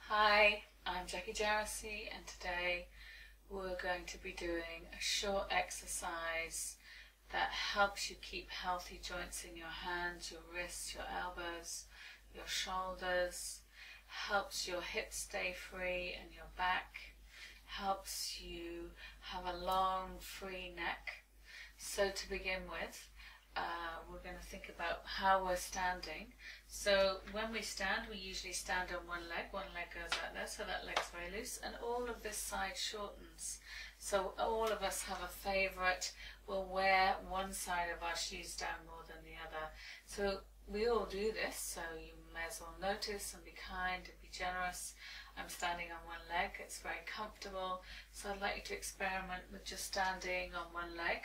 Hi, I'm Jackie Jarossi, and today we're going to be doing a short exercise that helps you keep healthy joints in your hands, your wrists, your elbows, your shoulders, helps your hips stay free and your back, helps you have a long, free neck. So to begin with, we're going to think about how we're standing. So when we stand, we usually stand on one leg goes out there, so that leg's very loose, and all of this side shortens. So all of us have a favourite. We'll wear one side of our shoes down more than the other. So we all do this, so you may as well notice and be kind and be generous. I'm standing on one leg, it's very comfortable, so I'd like you to experiment with just standing on one leg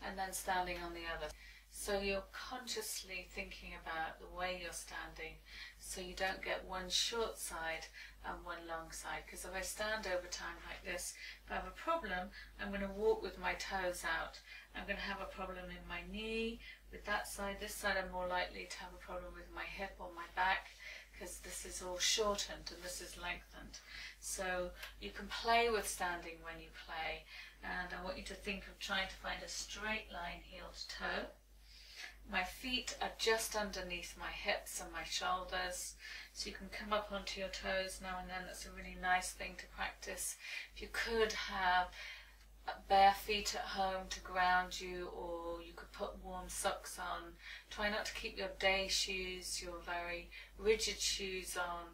and then standing on the other. So you're consciously thinking about the way you're standing, so you don't get one short side and one long side. Because if I stand over time like this, if I have a problem, I'm going to walk with my toes out. I'm going to have a problem in my knee with that side. This side I'm more likely to have a problem with my hip or my back, because this is all shortened and this is lengthened. So you can play with standing when you play, and I want you to think of trying to find a straight line heel to toe. My feet are just underneath my hips and my shoulders, so you can come up onto your toes now and then. That's a really nice thing to practice. If you could have bare feet at home to ground you, or you could put warm socks on. Try not to keep your day shoes, your very rigid shoes on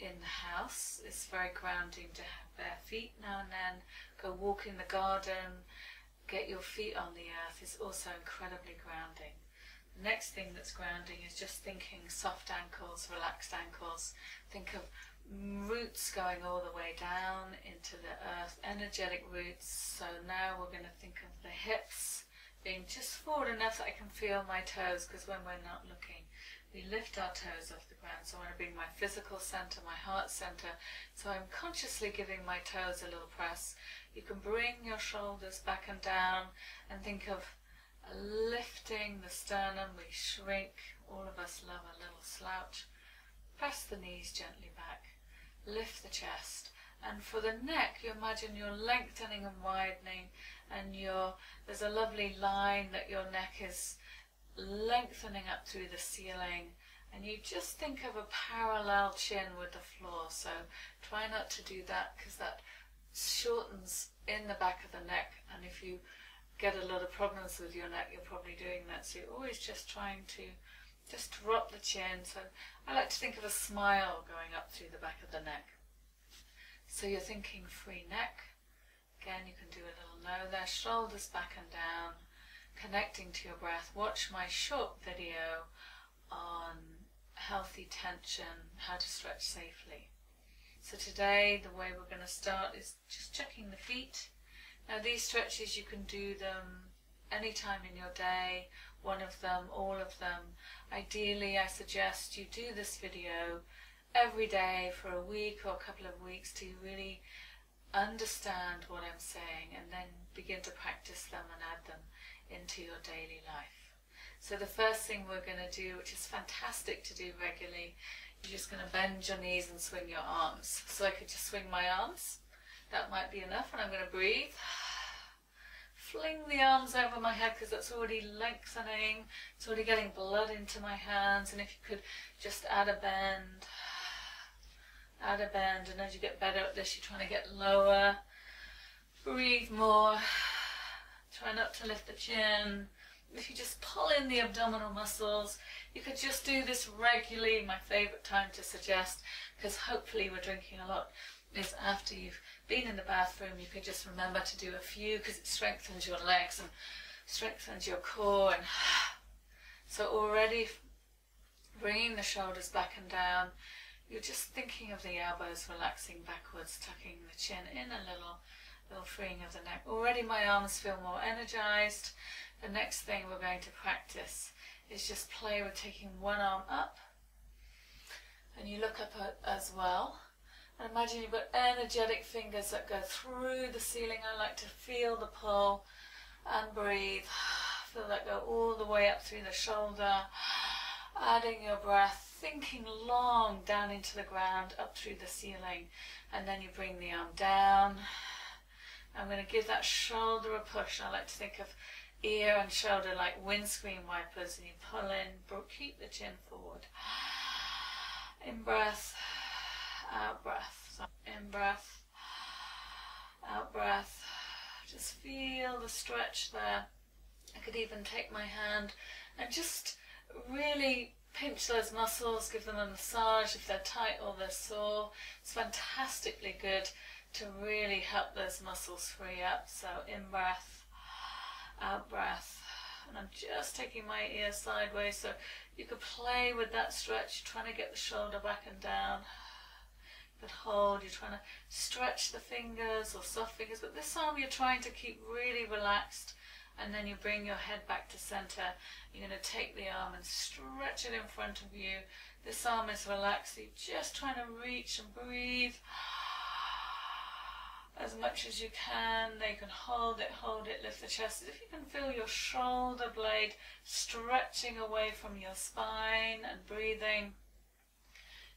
in the house. It's very grounding to have bare feet now and then. Go walk in the garden, get your feet on the earth is also incredibly grounding. The next thing that's grounding is just thinking soft ankles, relaxed ankles. Think of roots going all the way down into the earth, energetic roots. So now we're going to think of the hips being just forward enough that I can feel my toes, because when we're not looking, we lift our toes off the ground. So I want to bring my physical center, my heart center. So I'm consciously giving my toes a little press. You can bring your shoulders back and down and think of lifting the sternum. We shrink. All of us love a little slouch. Press the knees gently back. Lift the chest. And for the neck, you imagine you're lengthening and widening, and there's a lovely line that your neck is lengthening up through the ceiling, and you just think of a parallel chin with the floor. So try not to do that, because that shortens in the back of the neck, and if you get a lot of problems with your neck, you're probably doing that. So you're always just trying to just drop the chin. So I like to think of a smile going up through the back of the neck. So you're thinking free neck. Again, you can do a little no there, shoulders back and down, connecting to your breath. Watch my short video on healthy tension, how to stretch safely. So today, the way we're going to start is just checking the feet. Now these stretches, you can do them anytime in your day, one of them, all of them. Ideally, I suggest you do this video every day for a week or a couple of weeks to really understand what I'm saying, and then begin to practice them and add them into your daily life. So the first thing we're going to do, which is fantastic to do regularly, you're just going to bend your knees and swing your arms. So I could just swing my arms. That might be enough, and I'm going to breathe. Fling the arms over my head, because that's already lengthening. It's already getting blood into my hands. And if you could just add a bend, and as you get better at this, you're trying to get lower. Breathe more. Try not to lift the chin. If you just pull in the abdominal muscles, you could just do this regularly. My favourite time to suggest, because hopefully we're drinking a lot, is after you've been in the bathroom. You could just remember to do a few, because it strengthens your legs and strengthens your core. And so already bringing the shoulders back and down, you're just thinking of the elbows relaxing backwards, tucking the chin in a little freeing of the neck. Already my arms feel more energized. The next thing we're going to practice is just play with taking one arm up, and you look up as well. And imagine you've got energetic fingers that go through the ceiling. I like to feel the pull and breathe. Feel that go all the way up through the shoulder. Adding your breath thinking long down into the ground, up through the ceiling, and then you bring the arm down. I'm going to give that shoulder a push. I like to think of ear and shoulder like windscreen wipers, and you pull in, keep the chin forward. In breath, out breath. So in breath, out breath. Just feel the stretch there. I could even take my hand and just really pinch those muscles, give them a massage if they're tight or they're sore. It's fantastically good to really help those muscles free up. So in breath, out breath. And I'm just taking my ear sideways, so you could play with that stretch, trying to get the shoulder back and down. You could hold, you're trying to stretch the fingers or soft fingers, but this arm you're trying to keep really relaxed, and then you bring your head back to center. You're going to take the arm and stretch it in front of you. This arm is relaxed, so you're just trying to reach and breathe as much as you can. Then you can hold it, lift the chest. If you can feel your shoulder blade stretching away from your spine and breathing,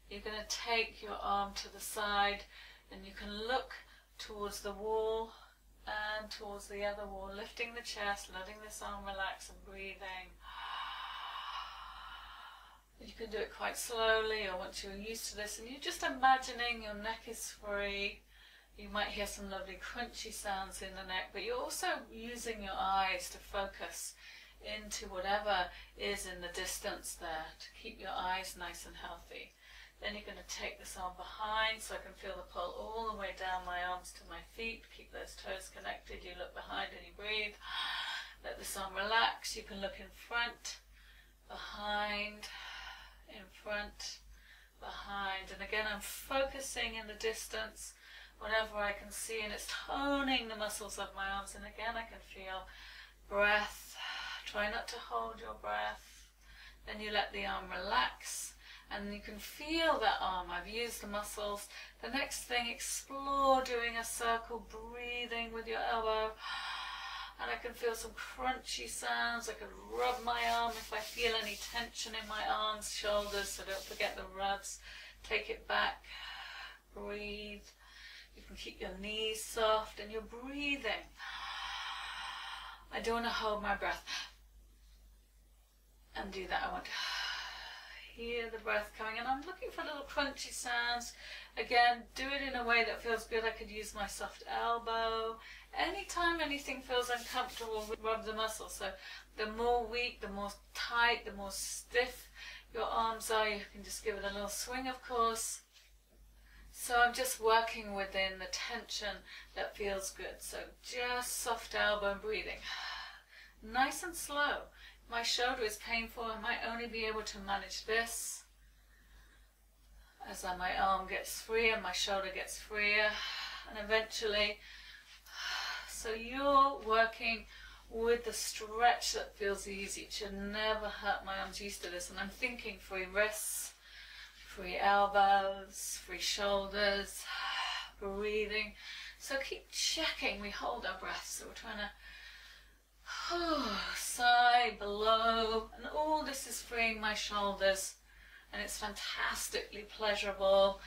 you're going to take your arm to the side, and you can look towards the wall and towards the other wall, lifting the chest, letting this arm relax and breathing. You can do it quite slowly, or once you're used to this, and you're just imagining your neck is free. You might hear some lovely crunchy sounds in the neck, but you're also using your eyes to focus into whatever is in the distance there, to keep your eyes nice and healthy. Then you're going to take this arm behind, so I can feel the pull all the way down my arms to my feet. Keep those toes connected. You look behind and you breathe. Let this arm relax. You can look in front, behind, in front, behind. And again, I'm focusing in the distance, whatever I can see, and it's toning the muscles of my arms. And again, I can feel breath. Try not to hold your breath. Then you let the arm relax, and you can feel that arm. I've used the muscles. The next thing, explore doing a circle, breathing with your elbow. And I can feel some crunchy sounds. I can rub my arm if I feel any tension in my arms, shoulders, so don't forget the rubs. Take it back, breathe. You can keep your knees soft, and you're breathing. I don't want to hold my breath and do that. I want to hear the breath coming, and I'm looking for little crunchy sounds. Again, do it in a way that feels good. I could use my soft elbow. Anytime anything feels uncomfortable, rub the muscle. So the more weak, the more tight, the more stiff your arms are, you can just give it a little swing, of course. So I'm just working within the tension that feels good. So just soft elbow and breathing. Nice and slow. My shoulder is painful. I might only be able to manage this as my arm gets freer, my shoulder gets freer, and eventually, so you're working with the stretch that feels easy. It should never hurt my arms. Used to this, and I'm thinking free wrists, free elbows, free shoulders, breathing. So keep checking. We hold our breath, so we're trying to sigh, below, and all this is freeing my shoulders, and it's fantastically pleasurable.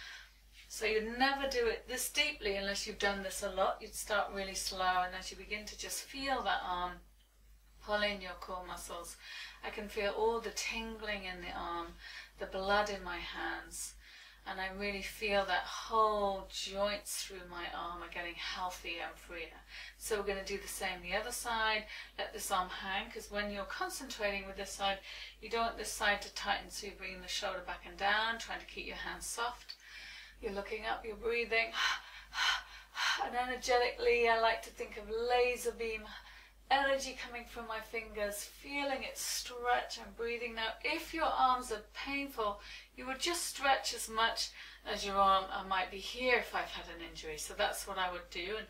So you'd never do it this deeply unless you've done this a lot. You'd start really slow, and as you begin to just feel that arm pull in your core muscles, I can feel all the tingling in the arm, the blood in my hands, and I really feel that whole joints through my arm are getting healthier and freer. So we're going to do the same the other side. Let this arm hang, because when you're concentrating with this side, you don't want this side to tighten, so you bring the shoulder back and down, trying to keep your hands soft. You're looking up, you're breathing, and energetically I like to think of laser beam energy coming from my fingers, feeling it stretch and breathing. Now, if your arms are painful, you would just stretch as much as your arm might be here if I've had an injury. So that's what I would do, and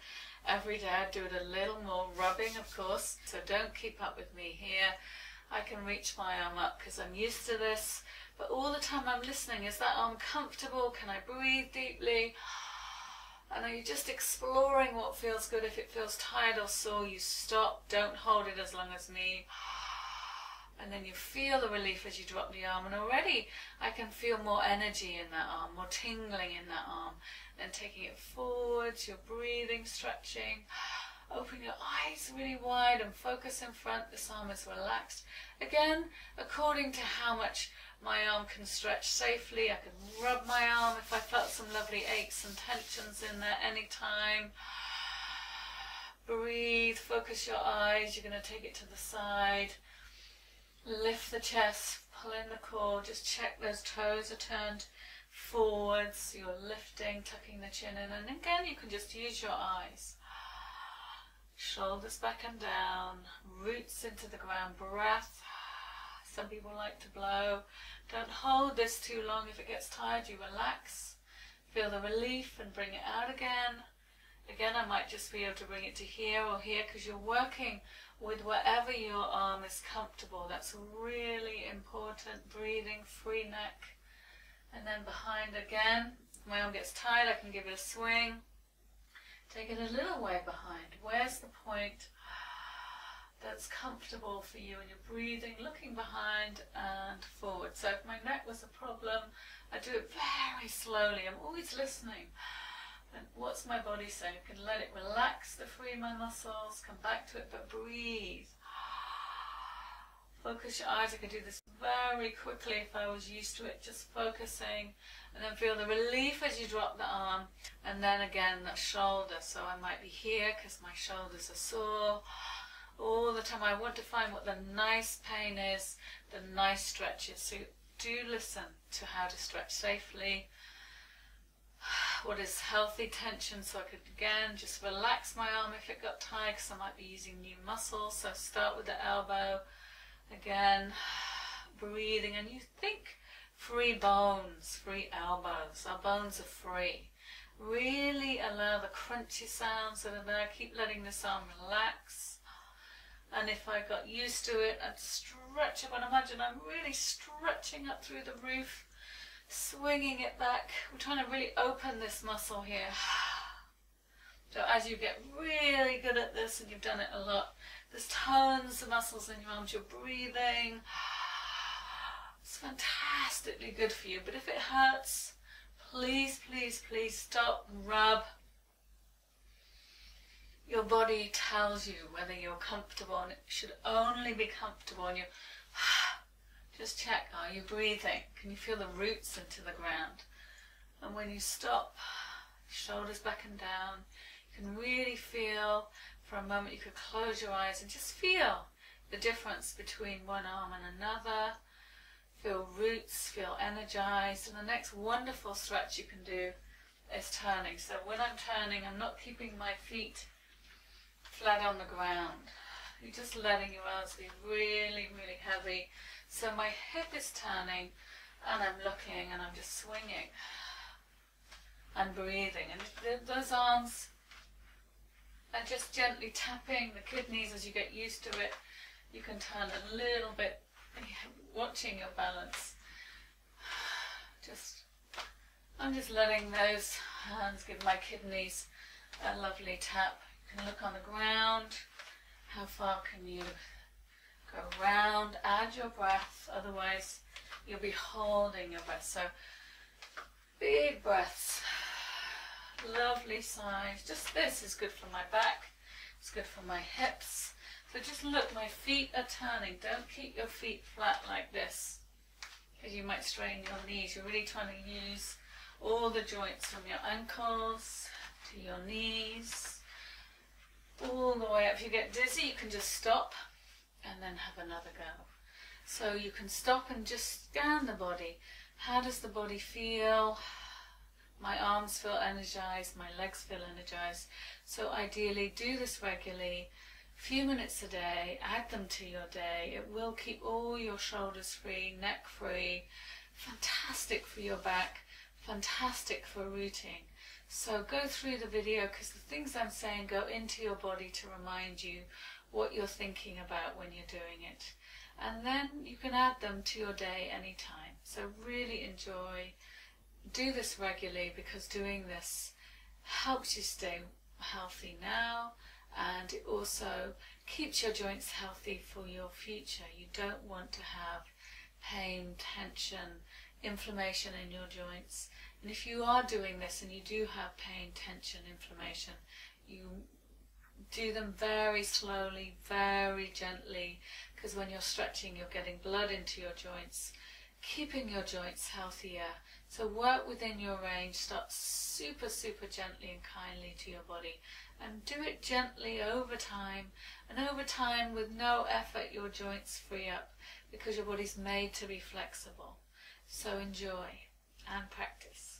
every day I'd do it a little more, rubbing, of course. So don't keep up with me here. I can reach my arm up because I'm used to this, but all the time I'm listening. Is that arm comfortable? Can I breathe deeply? And are you just exploring what feels good? If it feels tired or sore, you stop. Don't hold it as long as me. And then you feel the relief as you drop the arm, and already I can feel more energy in that arm, more tingling in that arm. Then taking it forwards, you're breathing, stretching. Open your eyes really wide and focus in front. This arm is relaxed. Again, according to how much my arm can stretch safely, I can rub my arm if I felt some lovely aches and tensions in there anytime. Breathe, focus your eyes. You're going to take it to the side. Lift the chest, pull in the core. Just check those toes are turned forwards. You're lifting, tucking the chin in. And again, you can just use your eyes. Shoulders back and down, roots into the ground, breath. Some people like to blow. Don't hold this too long. If it gets tired, you relax. Feel the relief and bring it out again. Again, I might just be able to bring it to here or here because you're working with wherever your arm is comfortable. That's really important. Breathing, free neck. And then behind again. If my arm gets tired, I can give it a swing. Take it a little way behind. Where's the point that's comfortable for you? And you're breathing, looking behind and forward. So if my neck was a problem, I do it very slowly. I'm always listening. And what's my body saying? I can let it relax to free my muscles, come back to it, but breathe. Focus your eyes. I could do this very quickly if I was used to it, just focusing. And then feel the relief as you drop the arm. And then again, that shoulder. So I might be here because my shoulders are sore. All the time I want to find what the nice pain is, the nice stretches. So do listen to how to stretch safely. What is healthy tension, so I could again just relax my arm if it got tight because I might be using new muscles. So start with the elbow. Again, breathing, and you think free bones, free elbows. Our bones are free. Really allow the crunchy sounds that are there. Keep letting this arm relax. And if I got used to it, I'd stretch up, and imagine I'm really stretching up through the roof, swinging it back. We're trying to really open this muscle here. So as you get really good at this, and you've done it a lot, there's tons of muscles in your arms. You're breathing. It's fantastically good for you. But if it hurts, please, please, please stop and rub. Your body tells you whether you're comfortable, and it should only be comfortable. And you just check, are you breathing? Can you feel the roots into the ground? And when you stop, shoulders back and down, you can really feel. For a moment, you could close your eyes and just feel the difference between one arm and another. Feel roots, feel energized. And the next wonderful stretch you can do is turning. So when I'm turning, I'm not keeping my feet flat on the ground. You're just letting your arms be really, really heavy. So my hip is turning, and I'm looking, and I'm just swinging and breathing. And those arms are just gently tapping the kidneys as you get used to it. You can turn a little bit, watching your balance. I'm just letting those hands give my kidneys a lovely tap. You can look on the ground. How far can you go round? Add your breath, otherwise you'll be holding your breath. So big breaths. Lovely size. Just this is good for my back. It's good for my hips. So just look, my feet are turning. Don't keep your feet flat like this, because you might strain your knees. You're really trying to use all the joints from your ankles to your knees, all the way up. If you get dizzy, you can just stop and then have another go. So you can stop and just scan the body. How does the body feel? My arms feel energized, my legs feel energized. So ideally, do this regularly, a few minutes a day, add them to your day. It will keep all your shoulders free, neck free, fantastic for your back, fantastic for rooting. So go through the video, because the things I'm saying go into your body to remind you what you're thinking about when you're doing it. And then you can add them to your day anytime. So really enjoy. Do this regularly, because doing this helps you stay healthy now and it also keeps your joints healthy for your future. You don't want to have pain, tension, inflammation in your joints. And if you are doing this and you do have pain, tension, inflammation, you do them very slowly, very gently, because when you're stretching, you're getting blood into your joints, keeping your joints healthier. So work within your range. Start super, super gently and kindly to your body, and do it gently over time. And over time, with no effort, your joints free up, because your body's made to be flexible. So enjoy and practice.